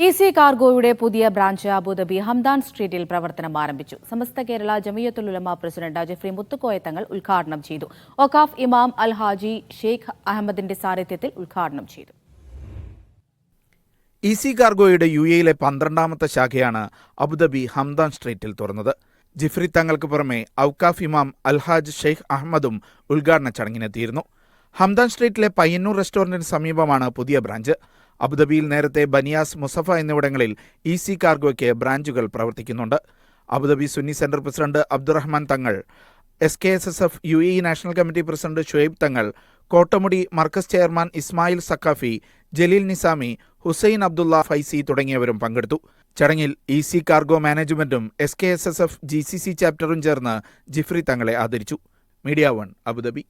Easy കാർഗോയുടെ പുതിയ branch Abu Dhabi Hamdan സ്ട്രീറ്റിൽ പ്രവർത്തനം ആരംഭിച്ചു. സമസ്ത കേരള ജമിയത്തുൽ ഉലമ പ്രസിഡന്റ് ജഫ്രി മുത്തുക്കോയ തങ്ങൾ ഉദ്ഘാടനം ചെയ്തു. വഖാഫ് ഇമാം അൽ ഹാജി ഷെയ്ഖ് അഹമ്മദിന്റെ സാരഥ്യത്തിൽ ഉദ്ഘാടനം ചെയ്തു. ഈസി കാർഗോയുടെ യുഎയിലെ 12ാമത്തെ ശാഖയാണ് അബുദാബി ഹംദാൻ സ്ട്രീറ്റിൽ തുറന്നത്. ജിഫ്രി തങ്ങൾക്ക് പുറമെ ഔക്കാഫ് ഇമാം അൽ ഹാജ് ഷെയ്ഖ് അഹമ്മദും ഉദ്ഘാടന ചടങ്ങിനെത്തിയിരുന്നു. ഹംദാൻ സ്ട്രീറ്റിലെ പയ്യന്നൂർ റെസ്റ്റോറന്റിന് സമീപമാണ് പുതിയ ബ്രാഞ്ച്. അബുദാബിയിൽ നേരത്തെ ബനിയാസ്, മുസഫ എന്നിവിടങ്ങളിൽ ഈസി കാർഗോയ്ക്ക് ബ്രാഞ്ചുകൾ പ്രവർത്തിക്കുന്നുണ്ട്. Abu Dhabi Sunni centre president Abdurahman Thangal, SKSSF UAE national committee president Shuhaib Thangal, Kottamudi Markaz chairman Ismail Saqafi, Jaleel Nizami, Hussain Abdulla Faizy തുടങ്ങിയവരും പങ്കെടുത്തു. ചടങ്ങിൽ ഈസി കാർഗോ മാനേജ്മെന്റും SKSSF GCC ചാപ്റ്ററും ചേർന്ന് ജിഫ്രി തങ്ങളെ ആദരിച്ചു. Media 1 Abu Dhabi.